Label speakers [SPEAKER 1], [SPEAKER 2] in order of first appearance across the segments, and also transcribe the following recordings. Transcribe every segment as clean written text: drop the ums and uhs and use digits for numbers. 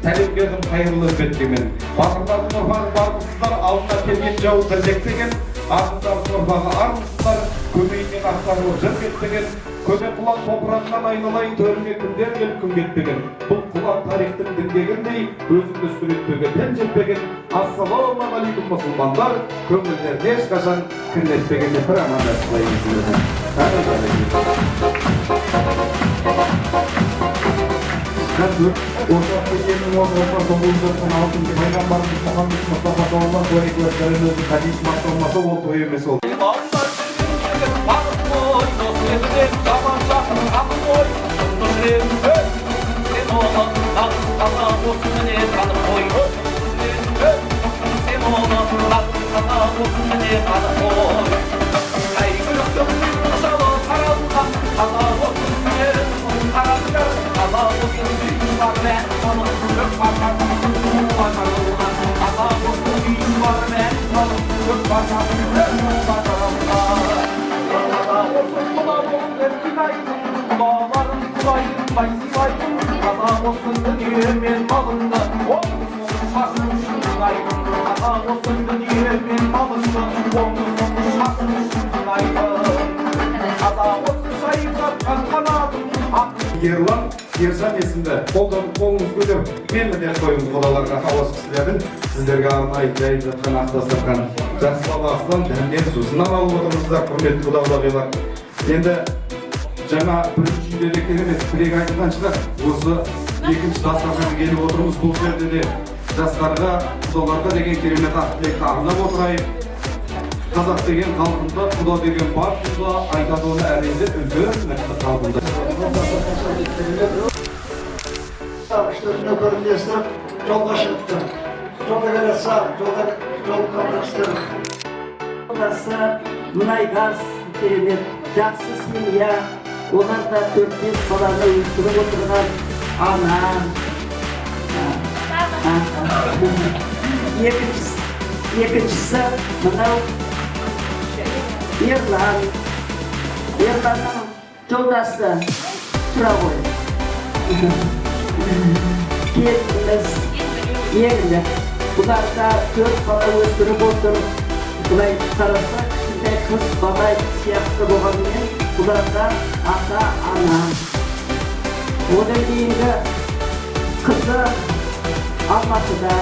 [SPEAKER 1] Сәлемгердің қайырлы беттімен. Батырлардың ұрпағы бармысыздар, алдына келген жау бірлектеген, артындағы ұрпағы армысыздар, көмейінен ақтарылып жыр кетпеген, көне құлан топырағынан айналайын төріңе күндер келіп күн кетпеген. Бұл құлан тарихтың діңгегіндей, өзіңді сүреттеуге тен жетпеген. Ассалаумағалейкум мұсылмандар, көңілдеріне ешқашан кірнетпеген деп бір амандасып қояйын. Ortak Türkiye'nin ortak topluluğundan altın Peygamberimiz Muhammed Mustafa sallallahu aleyhi ve sellem'in hadis maktamması ol toyumesi oldu. Ерлан Ержан есімді қолыңыз көтеріп, мен де қойыңыз қолаларға хауасы кісілердің сіздерге арнайы жайып жатқан ақтастырған жақсы баласынан дәмден сусынан алып отырмыздар, құрметті құдағалар. Енді жаңа бірінші үйдегі керемет бірек айтылған шығар, осы екінші дастарханға келіп отырмыз. Бұл жерде де жастарға, құдаларға деген керемет ақ-тілекті арнап отырайық. Қазақ деген халқында, құда деген бар құда, айтады оны әрине үлкен мәкті қалпында.
[SPEAKER 2] Üstüne görünüyorsa yolda çıktı. Yolda gelirse yol kalmıştır.
[SPEAKER 3] Olası Munaygaz keremет жақсы семья, олар да 4-5 баланы өсіріп отырған ана. Екіншісі мынау Ерланның жолдасы тұра ғой. Келініміз еңлі. Бұлар да 4 бала өсіріп отыр. Бұлай қараса, кішкентай қыз бала сияқты болғанмен, бұлар да ата-ана. Одан кейінгі қызы Алматыда,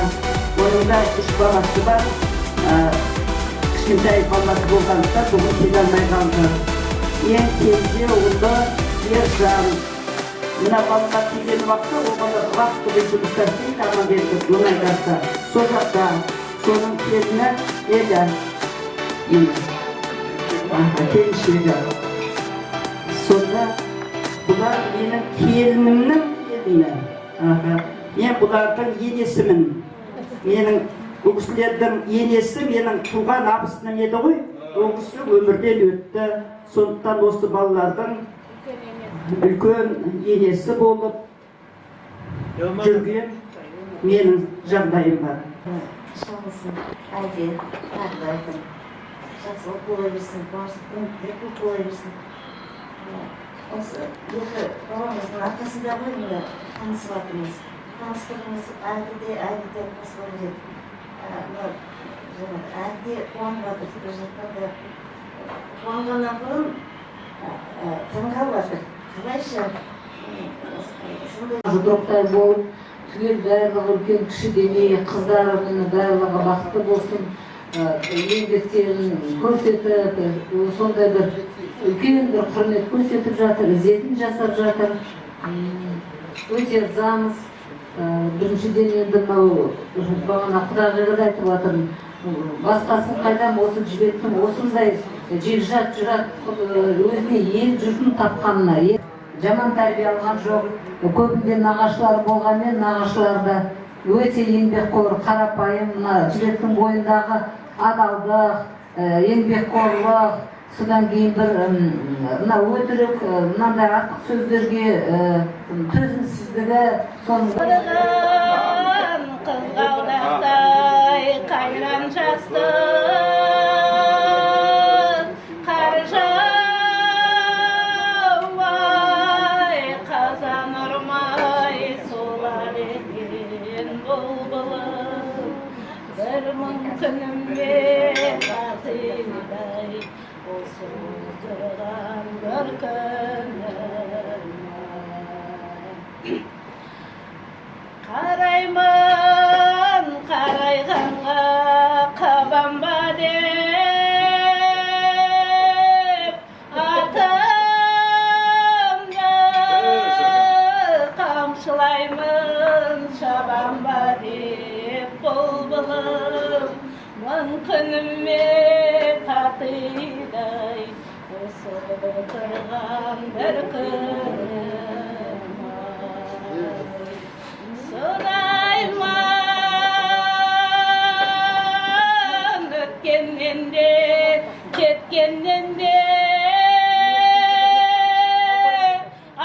[SPEAKER 3] оның да 3 баласы бар. Кішкентай баласы болғандықта бүгін келе алмай қалды. Ең кезде ұлы Ержан. Мына балаға келген уақытта, ол бала вақты бен жұмыстар дейді, Амангелді Мұнайгазда. Сол жақта соның келіні Эля. Келіншегі. Сонда бұлар менің келінімнің келіні. Мен бұлардың енесімін. Менің бұл кісілердің енесі менің туған абысыным еді ғой. Ол кісі өмірден өтті. Сондықтан осы балалардың үлкен енесі болып жүрген менің жағдайым бар.
[SPEAKER 4] Шалғысын, әлде, тағы айтым. Жақсылық бола берсін, баршылықтың тілек бола берсін. Осы екі баламыздың арқасында ғой мені танысып жатырмыз. Таныстығымыз әлде қосыла береді. Әлде қуанып жатыр, бір жақтарда қуанғаннан бұрын тыңғалып жатыр. Қалайша
[SPEAKER 5] жұдырықтай болып, түгел барлығы үлкен кіші демей, қыздарының барлығы бақытты болсын, еңбектерін көрсетіп, сондай бір үлкен бір құрмет көрсетіп жатыр, ізетін жасап жатыр. Өте ырзамыз. Біріншіден енді бағана Құдағиға айтып жатырмын. Басқасын қайдам осы жібектің осындай жекжат жұрат өзіне ел жұртын тапқанына. Жаман тәрбие алған жоқ, көбінде нағашылар болғанмен нағашыларда өте еңбекқор, қарапайым, жібектің бойындағы адалдық, еңбекқорлық, содан кейін бір мына өтірік, мынандай артық сөздерге төзімсіздігі, соның
[SPEAKER 6] Қырған қызғалдақтай қайран жастық қар жауай қазан ұрмай солар екен бұлбылым бір мың күніме батыдай осы тұрған бір күнім қараймын қарайғанға қабанба деп атымды қамшылаймын шабанба деп бұлбылым мың күніме татидай осы тұрған бір күнім Сұраймын өткеннен де, кеткеннен де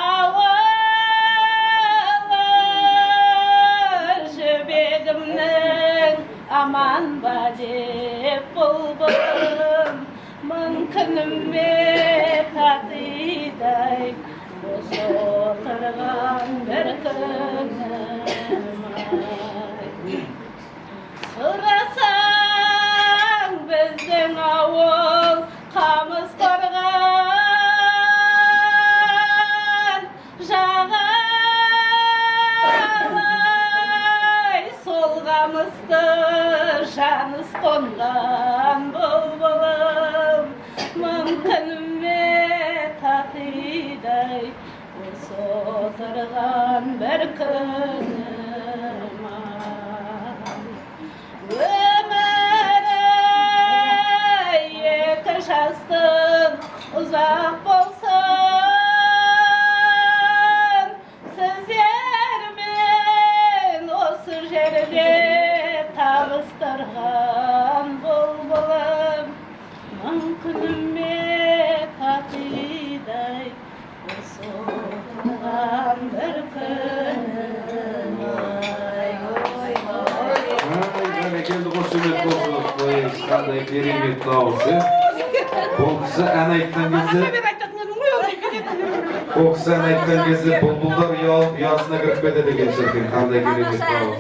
[SPEAKER 6] ауыл жібегімнің аман ба деп бұлбылым мың күніме татидай осы отырған бір сұрасаң біздің ауыл қамыс қорған жағалай сол қамысты жаныс қонған бұлбылым мың күніме татидай осы отырған бір күнім өмірі екі жастың ұзақ болсын сіздермен осы жерде табыстырған бұлбылым мың күніме татидай осы отырған бір күнім
[SPEAKER 1] Бәрекелді қошемет болсын. Қандай керемет дауыс, Бұл кісі ән айтқан кезде бұлбұлдар ұясына кіріп кетеді екен шіркін. Қандай керемет дауыс.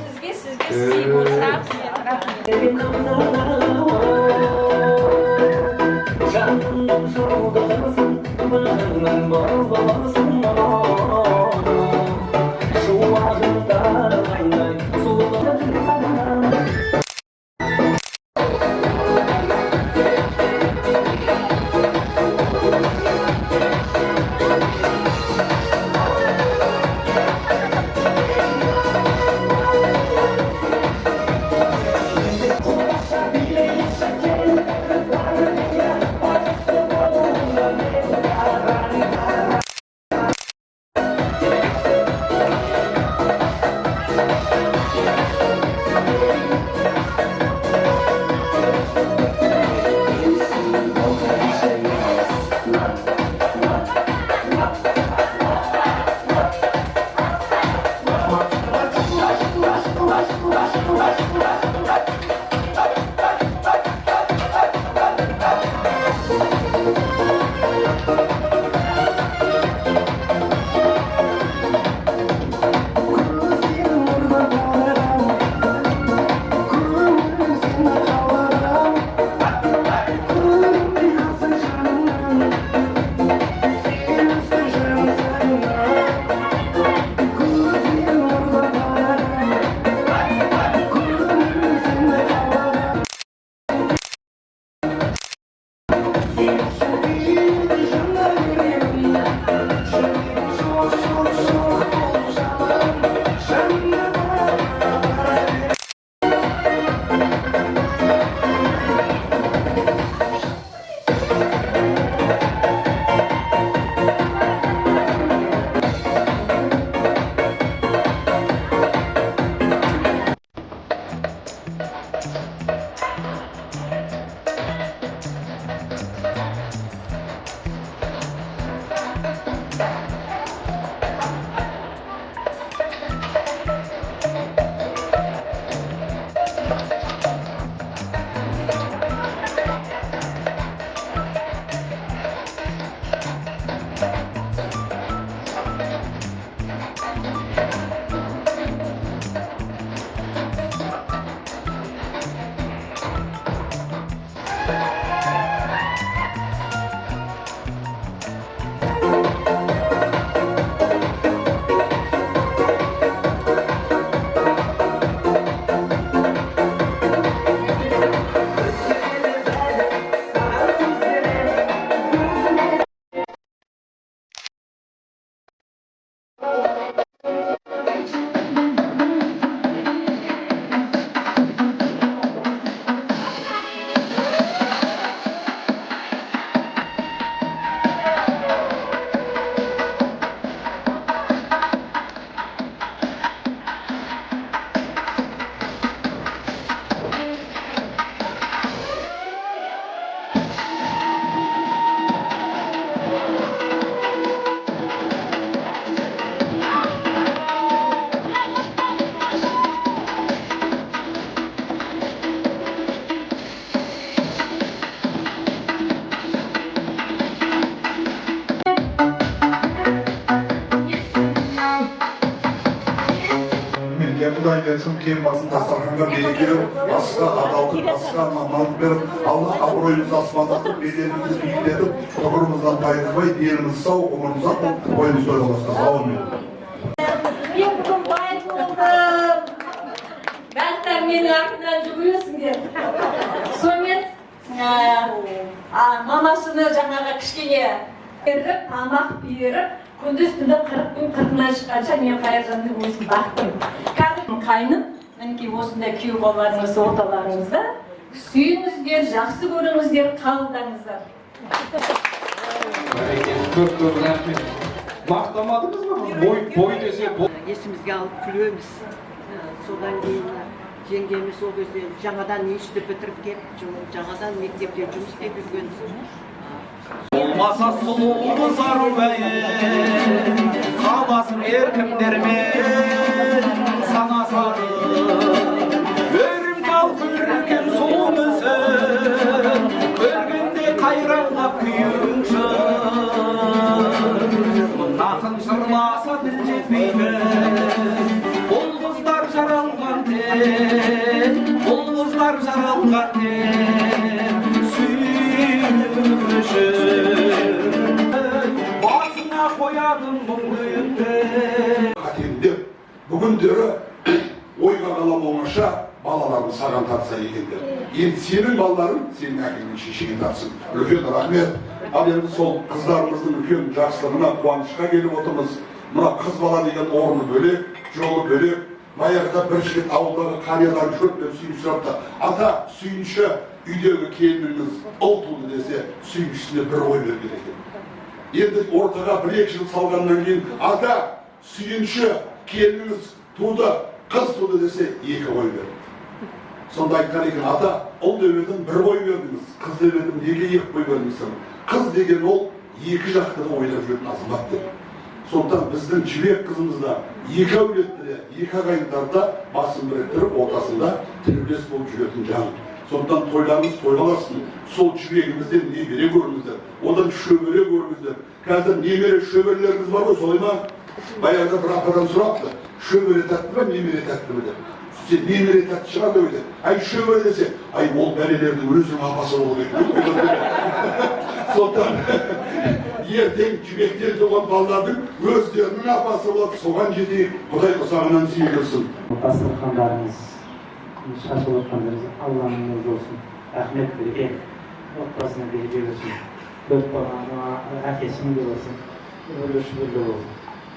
[SPEAKER 7] үшін кең басын дастарханға берекелі, басқа адалдық, басқа амандық беріп, Алла абыройымызды аспандатып, беделімізді биіктетіп, тұғырымыздан тайғызбай, еліміз сау, ғұмырымыз ұзақ, ойымыз тойланбасқа. Аумин.
[SPEAKER 5] Мен бүгін бай болдым. Бәлкім менің артымнан жүгіресіңдер. Сонымен мамасыны жаңағы кішкене беріп, тамақ беріп, күндіз-түні 40 күн қырқынан шыққанша мен Қайыржанның өзін бақтым. Қазір қайным, мінекей осындай күйеу балаларыңыз орталарыңызда. Сүйіңіздер, жақсы көріңіздер, қабылдаңыздар.
[SPEAKER 1] Көп рахмет. Мақтамадыңыз ба? Бой десе
[SPEAKER 8] Есімізге алып күлеміз. Содан кейін жеңгеміз ол кезде жаңадан мешітті бітіріп келіп, жаңадан мектепте жұмыс істеп жүрген.
[SPEAKER 9] Olmasa suluğumuz arubeye, kalasın erkimlerime sana sarı. Örüm kalkırken suluğumuzu, örgünde kayranlap kuyurunca. Nakın şırlasa dil jetmeyme, Olguzlar jaralgan ten, olguzlar jaralgan ten. Basına koyadım bu büyükte.
[SPEAKER 7] Қатемдеп, бүгіндері ойға қаламауынша балаларын саған тартса екендер. Енді сенің балаларың сенің әкеңнің шешеңе тартсын. Үлкен рахмет. Ал енді сол қыздарымыздың үлкен жақсылығына қуанышқа келіп отырмыз. Мына қыз бала деген орны бөлек, жолы бөлек. Баяғыда бір жігіт ауылдағы қариядан көріп деп сүйінші сұрапты. Ата, сүйінші үйдегі келініңіз ұл туды десе, сүйіншісіне бір ой берген екен. Енді ортаға 1-2 жыл салғаннан кейін, ата, сүйінші келініңіз туды, қыз туды десе, 2 ой берді. Сонда айтқан екен, ата, ұл деп едім 1 ой бердіңіз, қыз деп едім неге 2 ой бердіңіз? Қыз деген ол 2 жақты да ойлап жүретін азамат деп. Сондықтан біздің жібек қызымызда 2 әулетті, 2 ағайындарда басын біріктіріп, ортасында тілеулес болып жүретін жан. Сондықтан тойларыңыз тойлаласын. Сол жібегімізден немере көріңіздер, одан шөбере көріңіздер. Қазір немере шөберелеріңіз бар ғой, солай ма? Баяғыда бір ападан сұрапты, шөбере тәтті ме, немере тәтті ме деп. Сен немере тәтті шығар деп айтады. Ай шөбере десе, ай ол бәлелердің өзінің апасы болу керек. Сондықтан ертең жібектен туған балалардың өздерінің апасы болып соған жетейік. Құдай ұсағынан сүйгілсін.
[SPEAKER 10] Дастархандарыңыз шашылып отқандарыңыз Алланың өзі болсын. Рахмет береке. Отбасына береке болсын. Төрт баланың әкесінің де болсын. Өрлі шүбірлі болсын.